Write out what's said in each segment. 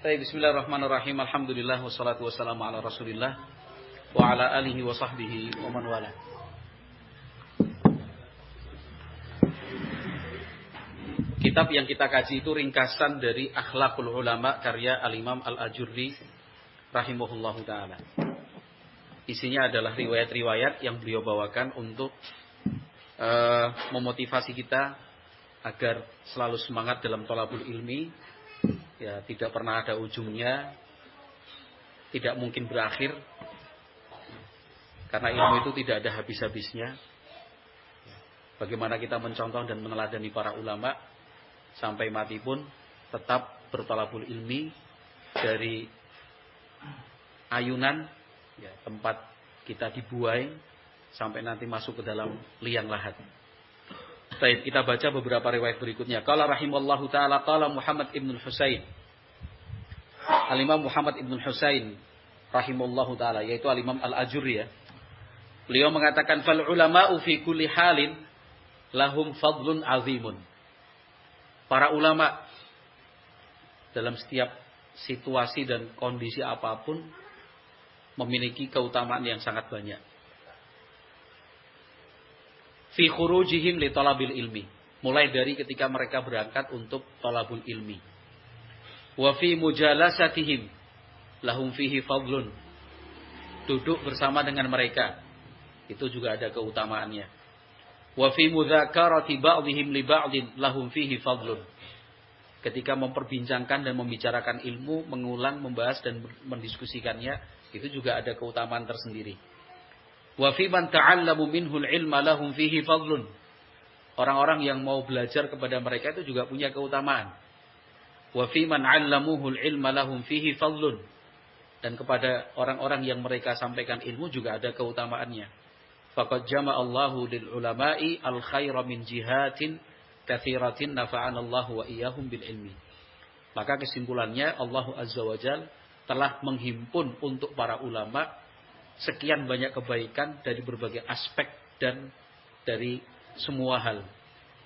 Bismillahirrahmanirrahim. Alhamdulillah wassalatu wassalamu ala Rasulillah wa ala alihi wa sahbihi wa man wala. Kitab yang kita kaji itu ringkasan dari Akhlaqul Ulama karya Al-Imam Al-Ajurri rahimahullahu taala. Isinya adalah riwayat-riwayat yang beliau bawakan untuk memotivasi kita agar selalu semangat dalam thalabul ilmi. Ya, tidak pernah ada ujungnya, tidak mungkin berakhir, karena ilmu itu tidak ada habis-habisnya. Bagaimana kita mencontoh dan meneladani para ulama sampai mati pun tetap berthalabul ilmi dari ayunan, ya, tempat kita dibuai sampai nanti masuk ke dalam liang lahat. Baik, kita baca beberapa riwayat berikutnya. Qala rahimallahu taala qala Muhammad ibn Husain. Al-Imam Muhammad ibn Husain rahimallahu taala, yaitu Al-Imam Al-Ajurri, ya. Beliau mengatakan fal ulama'u fi kulli halin lahum fadlun azimun. Para ulama dalam setiap situasi dan kondisi apapun memiliki keutamaan yang sangat banyak. Fi khurujihim li talabil ilmi, mulai dari ketika mereka berangkat untuk talabul ilmi. Wa fi mujalasatihim lahum fihi fadlun, duduk bersama dengan mereka itu juga ada keutamaannya. Wa fi mudzakarati ba'dihim li ba'din lahum fihi fadlun, ketika memperbincangkan dan membicarakan ilmu, mengulang, membahas dan mendiskusikannya, itu juga ada keutamaan tersendiri. Wa fi man ta'allamu minhul ilma lahum fihi fadlun, orang-orang yang mau belajar kepada mereka itu juga punya keutamaan. Wa fi man 'allamuhul ilma lahum fihi fadlun, dan kepada orang-orang yang mereka sampaikan ilmu juga ada keutamaannya. Faqad jama'allahu lil ulama'i al khaira min jihatin katsiratin nafa'anallahu wa iyyahum bil ilmi. Maka kesimpulannya Allah Azza wa Jalla telah menghimpun untuk para ulama sekian banyak kebaikan dari berbagai aspek dan dari semua hal.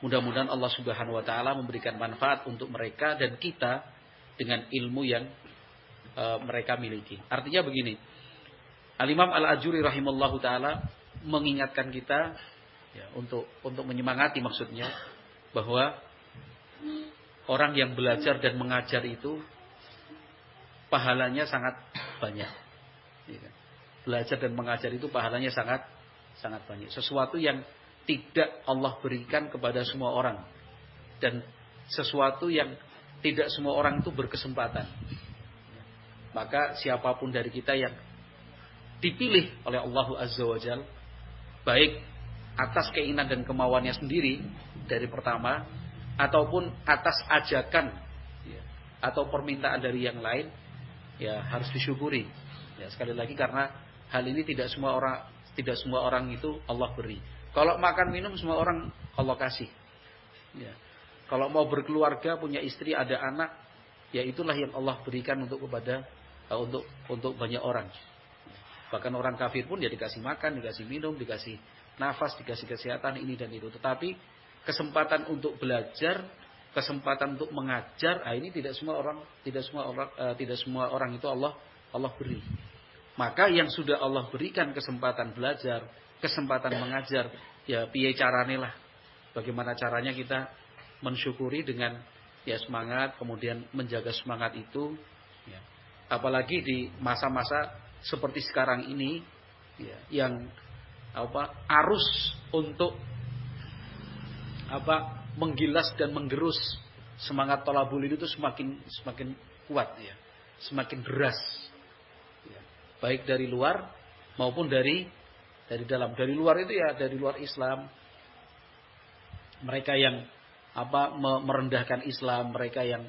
Mudah-mudahan Allah Subhanahu wa taala memberikan manfaat untuk mereka dan kita dengan ilmu yang mereka miliki. Artinya begini, Al-Imam Al-Ajurri rahimallahu taala mengingatkan kita, ya, untuk menyemangati, maksudnya bahwa orang yang belajar dan mengajar itu pahalanya sangat banyak. Ya. Belajar dan mengajar itu pahalanya sangat banyak. Sesuatu yang tidak Allah berikan kepada semua orang, dan sesuatu yang tidak semua orang itu berkesempatan. Maka siapapun dari kita yang dipilih oleh Allah Azza wa Jalla, baik atas keinginan dan kemauannya sendiri dari pertama, ataupun atas ajakan, ya, atau permintaan dari yang lain, ya harus disyukuri. Ya, sekali lagi, karena hal ini tidak semua orang itu Allah beri. Kalau makan minum semua orang Allah kasih. Ya. Kalau mau berkeluarga, punya istri, ada anak, ya itulah yang Allah berikan untuk banyak orang. Bahkan orang kafir pun ya dikasih makan, dikasih minum, dikasih nafas, dikasih kesehatan, ini dan itu. Tetapi kesempatan untuk belajar, kesempatan untuk mengajar, ini tidak semua orang itu Allah beri. Maka yang sudah Allah berikan kesempatan belajar, kesempatan mengajar, ya piye carane lah. Bagaimana caranya kita mensyukuri dengan, ya, semangat, kemudian menjaga semangat itu, ya. Apalagi di masa-masa seperti sekarang ini, ya, yang arus untuk menggilas dan menggerus semangat thalabul ilmi itu semakin kuat, ya, semakin deras. Baik dari luar maupun dari dalam. Dari luar itu, ya, dari luar Islam, mereka yang merendahkan Islam, mereka yang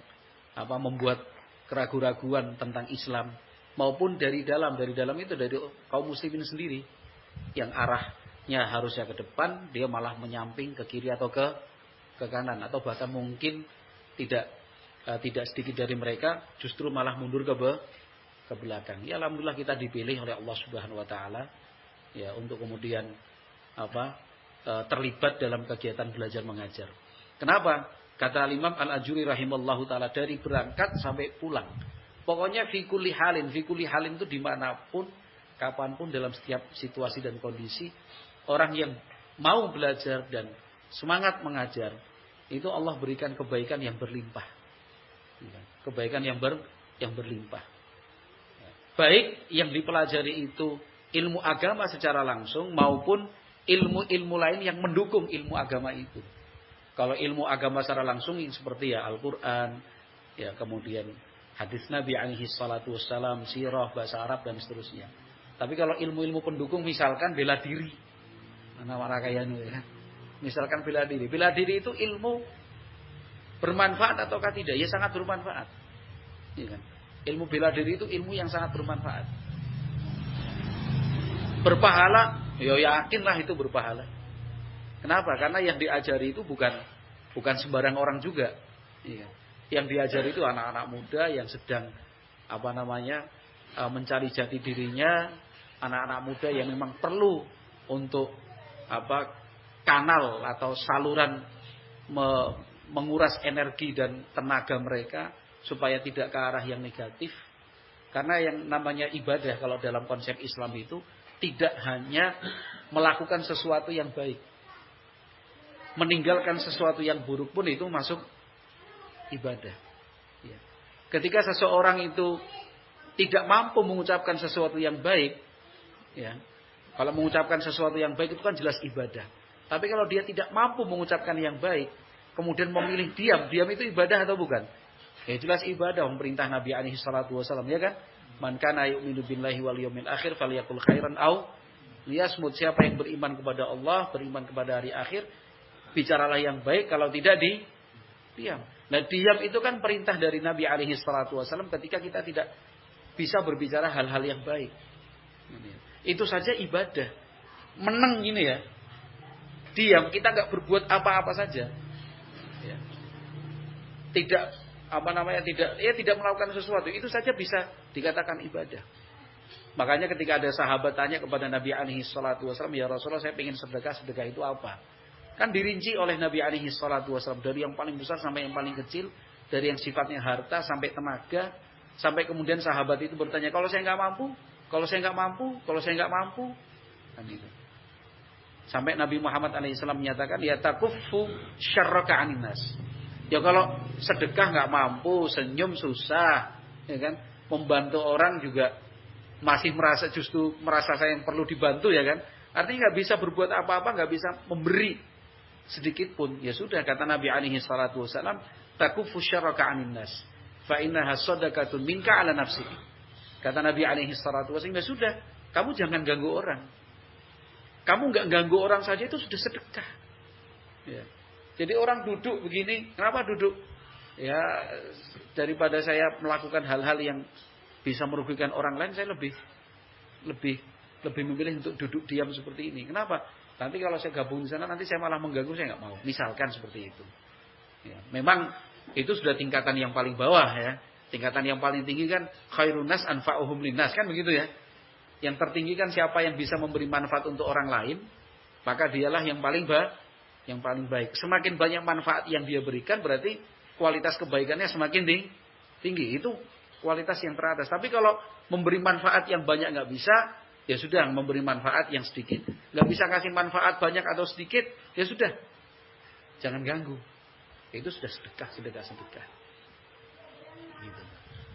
membuat keraguan-raguan tentang Islam, maupun dari dalam itu dari kaum muslimin sendiri yang arahnya harusnya ke depan, dia malah menyamping ke kiri atau ke kanan, atau bahkan mungkin tidak sedikit dari mereka justru malah mundur ke belakang. Ya, alhamdulillah kita dipilih oleh Allah Subhanahu wa taala, ya, untuk kemudian terlibat dalam kegiatan belajar mengajar. Kenapa? Kata Imam Al-Ajurri rahimallahu taala, dari berangkat sampai pulang Pokoknya fi kulli halin itu dimanapun, kapanpun, dalam setiap situasi dan kondisi, orang yang mau belajar dan semangat mengajar, itu Allah berikan kebaikan yang berlimpah. Kebaikan yang berlimpah. Baik yang dipelajari itu ilmu agama secara langsung maupun ilmu-ilmu lain yang mendukung ilmu agama itu. Kalau ilmu agama secara langsung seperti ya Al-Quran, ya kemudian hadis Nabi alaihi salatu wassalam, sirah, bahasa Arab dan seterusnya. Tapi kalau ilmu-ilmu pendukung misalkan bela diri, mana kayaknya ya. Misalkan bela diri. Bela diri itu ilmu bermanfaat ataukah tidak? Ya sangat bermanfaat. Ya kan? Ilmu bela diri itu ilmu yang sangat bermanfaat. Berpahala, ya yakinlah itu berpahala. Kenapa? Karena yang diajari itu bukan sembarang orang juga. Ya. Yang diajari itu anak-anak muda yang sedang mencari jati dirinya, anak-anak muda yang memang perlu untuk kanal atau saluran menguras energi dan tenaga mereka supaya tidak ke arah yang negatif. Karena yang namanya ibadah kalau dalam konsep Islam itu tidak hanya melakukan sesuatu yang baik, meninggalkan sesuatu yang buruk pun itu masuk ibadah. Ya. Ketika seseorang itu tidak mampu mengucapkan sesuatu yang baik, ya, kalau mengucapkan sesuatu yang baik itu kan jelas ibadah. Tapi kalau dia tidak mampu mengucapkan yang baik, kemudian memilih diam itu ibadah atau bukan? Ya jelas ibadah. Perintah Nabi alaihi salatu wasallam, ya kan? Man kana yu'minu billahi wal yawmil akhir falyaqul khairan aw liyasmut. Siapa yang beriman kepada Allah, beriman kepada hari akhir, bicaralah yang baik, kalau tidak diam. Nah, diam itu kan perintah dari Nabi alaihi salatu wasallam ketika kita tidak bisa berbicara hal-hal yang baik. Itu saja ibadah. Meneng gini ya. Diam, kita enggak berbuat apa-apa saja. Ya. Tidak melakukan sesuatu, itu saja bisa dikatakan ibadah. Makanya ketika ada sahabat tanya kepada Nabi alaihi salatu wasallam, "Ya Rasulullah, saya ingin sedekah itu apa?" Kan dirinci oleh Nabi alaihi salatu wasallam dari yang paling besar sampai yang paling kecil, dari yang sifatnya harta sampai tenaga, sampai kemudian sahabat itu bertanya, "Kalau saya enggak mampu?" Kan itu. Sampai Nabi Muhammad alaihissalam menyatakan, "Ya takuffu syarraka 'anin nas." Ya kalau sedekah enggak mampu, senyum susah, ya kan? Membantu orang juga masih merasa saya yang perlu dibantu, ya kan? Artinya enggak bisa berbuat apa-apa, enggak bisa memberi sedikit pun. Ya sudah, kata Nabi alaihi salatu wasallam, "Takuffu syarraka 'anin nas, fa innaha shadaqatun minka 'ala nafsik." Kata Nabi alaihi salatu wasallam, ya sudah, kamu jangan ganggu orang. Kamu enggak ganggu orang saja itu sudah sedekah. Ya. Jadi orang duduk begini, kenapa duduk? Ya, daripada saya melakukan hal-hal yang bisa merugikan orang lain, saya lebih memilih untuk duduk diam seperti ini. Kenapa? Nanti kalau saya gabung di sana, nanti saya malah mengganggu, saya enggak mau. Misalkan seperti itu. Ya, memang itu sudah tingkatan yang paling bawah ya. Tingkatan yang paling tinggi kan khairun nas anfa'uhum linnas, kan begitu ya. Yang tertinggi kan siapa yang bisa memberi manfaat untuk orang lain, maka dialah yang paling baik. Semakin banyak manfaat yang dia berikan, berarti kualitas kebaikannya semakin tinggi. Itu kualitas yang teratas. Tapi kalau memberi manfaat yang banyak nggak bisa, ya sudah, memberi manfaat yang sedikit. Nggak bisa kasih manfaat banyak atau sedikit, ya sudah, jangan ganggu. Itu sudah sedekah. Gitu.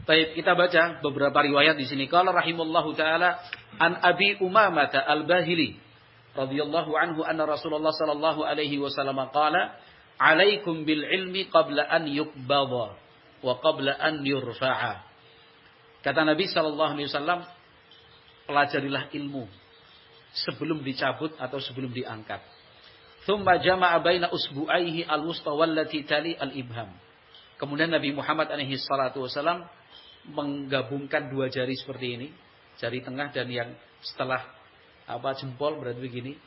Baik, kita baca beberapa riwayat di sini. Qala rahimallahu taala an Abi Umamah al-Bahili radhiyallahu anhu anna Rasulullah sallallahu alaihi wasallam qala, "Alaikum bil ilmi qabla an yuqbadha wa qabla an yurfa'a." Kata Nabi sallallahu alaihi wasallam, pelajarilah ilmu sebelum dicabut atau sebelum diangkat. Tsumma jama'a baina usbu'aihi al-wusta wallati tali al-ibham. Kemudian Nabi Muhammad alaihi salatu wasallam menggabungkan dua jari seperti ini, jari tengah dan yang setelah jempol, berarti begini.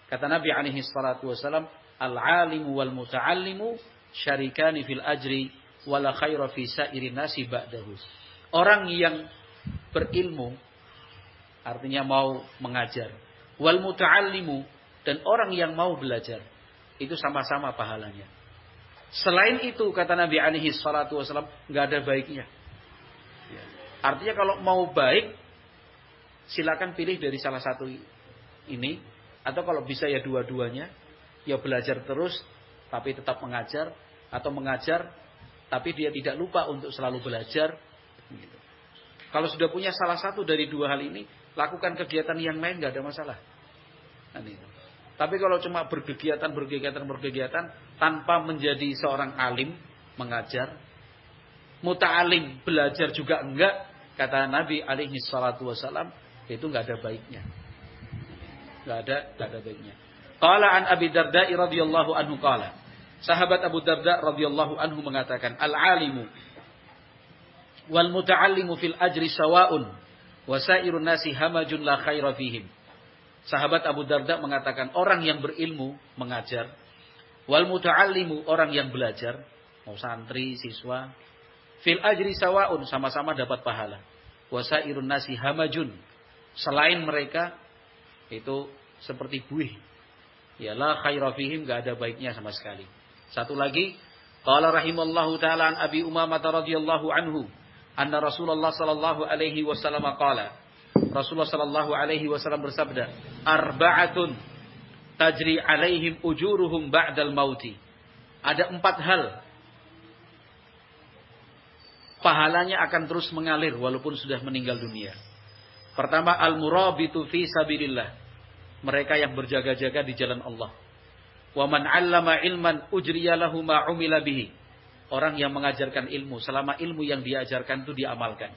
Kata Nabi alaihi salatu wasallam, "Al-'alimu wal muta'allimu syarikani fil ajri wala khaira fi sa'irin nasi ba'dahu." Orang yang berilmu artinya mau mengajar, wal muta'allimu dan orang yang mau belajar, itu sama-sama pahalanya. Selain itu kata Nabi alaihi salatu wasallam, enggak ada baiknya. Ya. Artinya kalau mau baik, silakan pilih dari salah satu ini. Atau kalau bisa ya dua-duanya. Ya belajar terus, tapi tetap mengajar. Atau mengajar, tapi dia tidak lupa untuk selalu belajar. Gitu. Kalau sudah punya salah satu dari dua hal ini, lakukan kegiatan yang lain, gak ada masalah. Tapi kalau cuma berkegiatan tanpa menjadi seorang alim, mengajar, muta'alim, belajar juga enggak, kata Nabi alaihi salatu wasalam, itu enggak ada baiknya. Enggak ada baiknya. Qala an Abi Darda radhiyallahu anhu qala. Sahabat Abu Darda radhiyallahu anhu mengatakan, al-alimu wal muta'allimu fil ajri sawa'un wa sairun nasi hamajun la khaira fihim. Sahabat Abu Darda mengatakan, orang yang berilmu mengajar, wal muta'allimu orang yang belajar, mau santri, siswa, fil ajri sawa'un sama-sama dapat pahala. Wa sairun nasi hamajun, selain mereka itu seperti buih. Ya la khaira fihim, enggak ada baiknya sama sekali. Satu lagi, qala rahimallahu ta'ala an Abi Umamah radhiyallahu anhu, anna Rasulullah sallallahu alaihi wasallam qala. Rasulullah sallallahu alaihi wasallam bersabda, arba'atun tajri alaihim ujuruhum ba'dal mauti. Ada 4 hal pahalanya akan terus mengalir walaupun sudah meninggal dunia. Pertama, al-murabitu fi sabilillah. Mereka yang berjaga-jaga di jalan Allah. Wa man 'allama ilman ujriya lahu ma 'umila bihi. Orang yang mengajarkan ilmu, selama ilmu yang diajarkan itu diamalkan.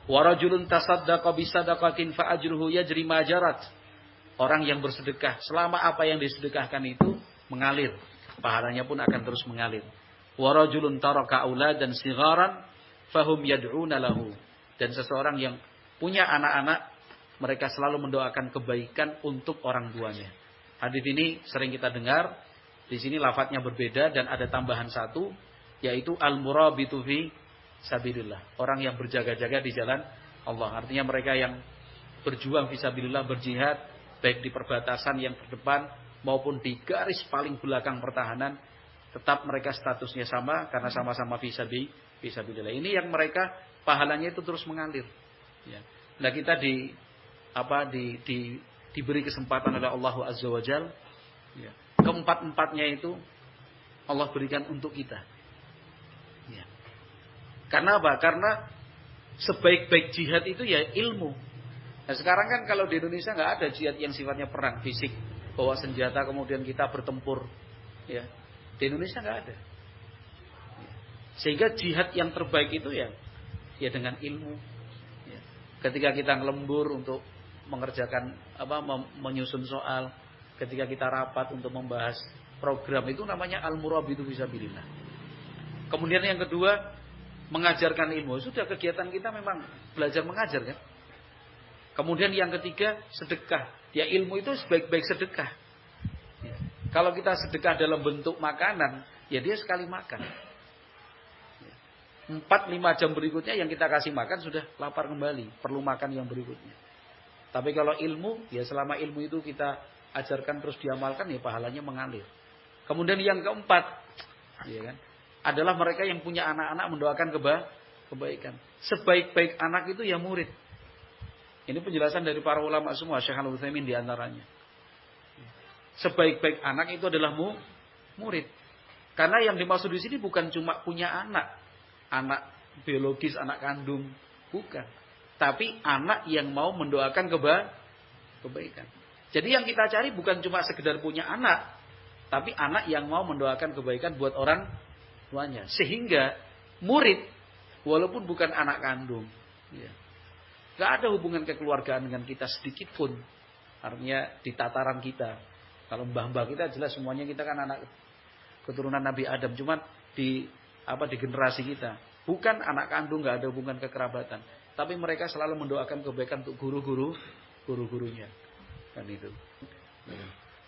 Wa rajulun tasaddaqa bi sadaqatin fa ajruhu yajri ma jarat. Orang yang bersedekah, selama apa yang disedekahkan itu mengalir, pahalanya pun akan terus mengalir. Wa rajulun taraka auladan sigharan fahum yad'una lahu. Dan seseorang yang punya anak-anak, mereka selalu mendoakan kebaikan untuk orang tuanya. Hadis ini sering kita dengar. Di sini lafadznya berbeda dan ada tambahan satu, yaitu al-murabitu fi sabilillah. Orang yang berjaga-jaga di jalan Allah. Artinya mereka yang berjuang fi sabilillah, berjihad, baik di perbatasan yang terdepan maupun di garis paling belakang pertahanan, tetap mereka statusnya sama karena sama-sama fi sabilillah. Ini yang mereka pahalanya itu terus mengalir. Ya. Nah kita diberi kesempatan oleh Allah Azza wa Jal, ya. Keempat-empatnya itu Allah berikan untuk kita. Ya. Karena apa? Karena sebaik-baik jihad itu ya ilmu. Nah sekarang kan kalau di Indonesia nggak ada jihad yang sifatnya perang fisik, bawa senjata kemudian kita bertempur. Ya. Di Indonesia nggak ada. Ya. Sehingga jihad yang terbaik itu ya dengan ilmu. Ya. Ketika kita ngelembur untuk mengerjakan menyusun soal, ketika kita rapat untuk membahas program, itu namanya al-murabitu fisabilillah. Kemudian yang kedua, mengajarkan ilmu. Sudah kegiatan kita memang belajar mengajar kan. Kemudian yang ketiga, sedekah. Ya ilmu itu sebaik-baik sedekah. Ya. Kalau kita sedekah dalam bentuk makanan, ya dia sekali makan. 4-5 jam berikutnya yang kita kasih makan sudah lapar kembali, perlu makan yang berikutnya. Tapi kalau ilmu, ya selama ilmu itu kita ajarkan terus diamalkan, ya pahalanya mengalir. Kemudian yang keempat, ya kan, adalah mereka yang punya anak-anak mendoakan kebaikan. Sebaik-baik anak itu ya murid. Ini penjelasan dari para ulama semua, Syekh Al-Utsaimin di antaranya. Sebaik-baik anak itu adalah murid. Karena yang dimaksud di sini bukan cuma punya anak biologis, anak kandung, bukan. Tapi anak yang mau mendoakan kebaikan. Jadi yang kita cari bukan cuma sekedar punya anak, tapi anak yang mau mendoakan kebaikan buat orang tuanya. Sehingga murid, walaupun bukan anak kandung, ya, gak ada hubungan kekeluargaan dengan kita sedikit pun. Artinya di tataran kita, kalau mbah-mbah kita jelas semuanya kita kan anak keturunan Nabi Adam. Cuman di generasi kita, bukan anak kandung, gak ada hubungan kekerabatan. Tapi mereka selalu mendoakan kebaikan untuk guru-gurunya. Kan itu.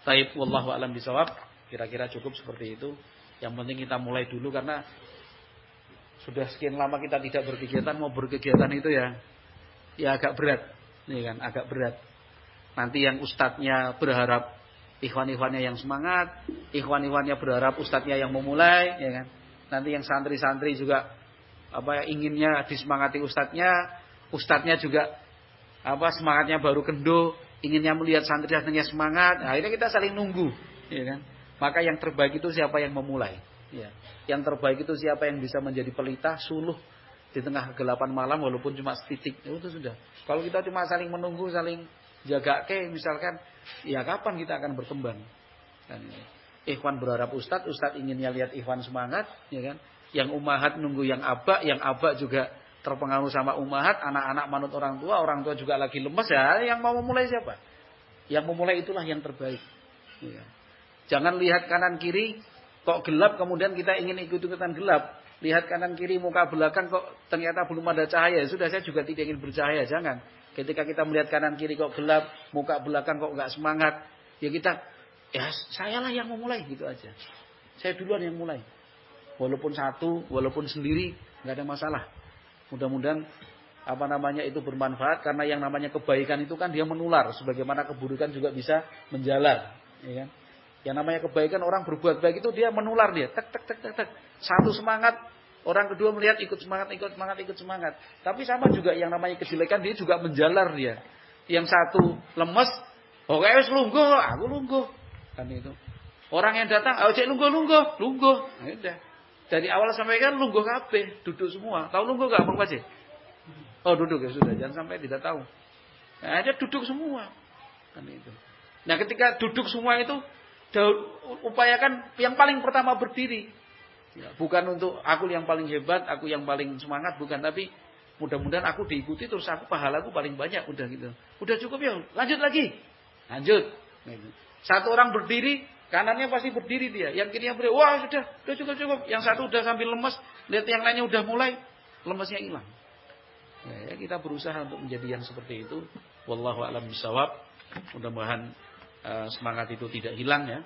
Taib wallahu alam bisawab. Kira-kira cukup seperti itu. Yang penting kita mulai dulu karena sudah sekian lama kita tidak berkegiatan, mau berkegiatan itu ya agak berat. Ini kan agak berat. Nanti yang ustadznya berharap ikhwan-ikhwannya yang semangat, ikhwan-ikhwannya berharap ustadznya yang memulai, ya kan. Nanti yang santri-santri juga inginnya disemangati ustadznya, Ustadznya juga semangatnya baru kendo, inginnya melihat santri-santrinya semangat. Nah, akhirnya kita saling nunggu, ya kan? Maka yang terbaik itu siapa yang memulai, ya. Yang terbaik itu siapa yang bisa menjadi pelita, suluh di tengah kegelapan malam walaupun cuma setitik. Itu sudah. Kalau kita cuma saling menunggu, saling jaga misalkan, ya kapan kita akan berkembang? Kan, ikhwan berharap ustadz inginnya lihat ikhwan semangat, ya kan? Yang ummahat nunggu yang aba juga terpengaruh sama ummahat, anak-anak manut orang tua juga lagi lemes, ya. Yang mau memulai siapa? Yang memulai itulah yang terbaik. Ya. Jangan lihat kanan kiri kok gelap kemudian kita ingin ikut-ikutan gelap. Lihat kanan kiri muka belakang kok ternyata belum ada cahaya. Sudah, saya juga tidak ingin bercahaya. Jangan. Ketika kita melihat kanan kiri kok gelap, muka belakang kok enggak semangat, ya kita, ya sayalah yang memulai, gitu aja. Saya duluan yang mulai. Walaupun satu, walaupun sendiri, enggak ada masalah. Mudah-mudahan itu bermanfaat, karena yang namanya kebaikan itu kan dia menular, sebagaimana keburukan juga bisa menjalar, ya kan? Yang namanya kebaikan, orang berbuat baik itu dia menular, dia tek. Satu semangat, orang kedua melihat ikut semangat. Tapi sama juga yang namanya kejelekan, dia juga menjalar dia. Yang satu lemes, wis lungguh, aku lungguh. Kan itu. Orang yang datang, cek lungguh. Nah, udah. Dari awal sampai kan lungguh kabeh, duduk semua. Tahu lungguh enggak, Bang Pace? Oh, duduk ya sudah, jangan sampai tidak tahu. Nah, dia duduk semua. Kan itu. Nah, ketika duduk semua itu upayakan yang paling pertama berdiri. Ya, bukan untuk aku yang paling hebat, aku yang paling semangat, bukan, tapi mudah-mudahan aku diikuti terus aku pahalaku paling banyak, udah gitu. Udah cukup ya, lanjut lagi. Lanjut. Satu orang berdiri, kanannya pasti berdiri dia, yang kirinya berdiri. Wah, sudah cukup. Yang satu udah sambil lemes, lihat yang lainnya udah mulai, lemesnya hilang. Ya, kita berusaha untuk menjadi yang seperti itu. Wallahu a'lam bishawab. Mudah-mudahan semangat itu tidak hilang, ya.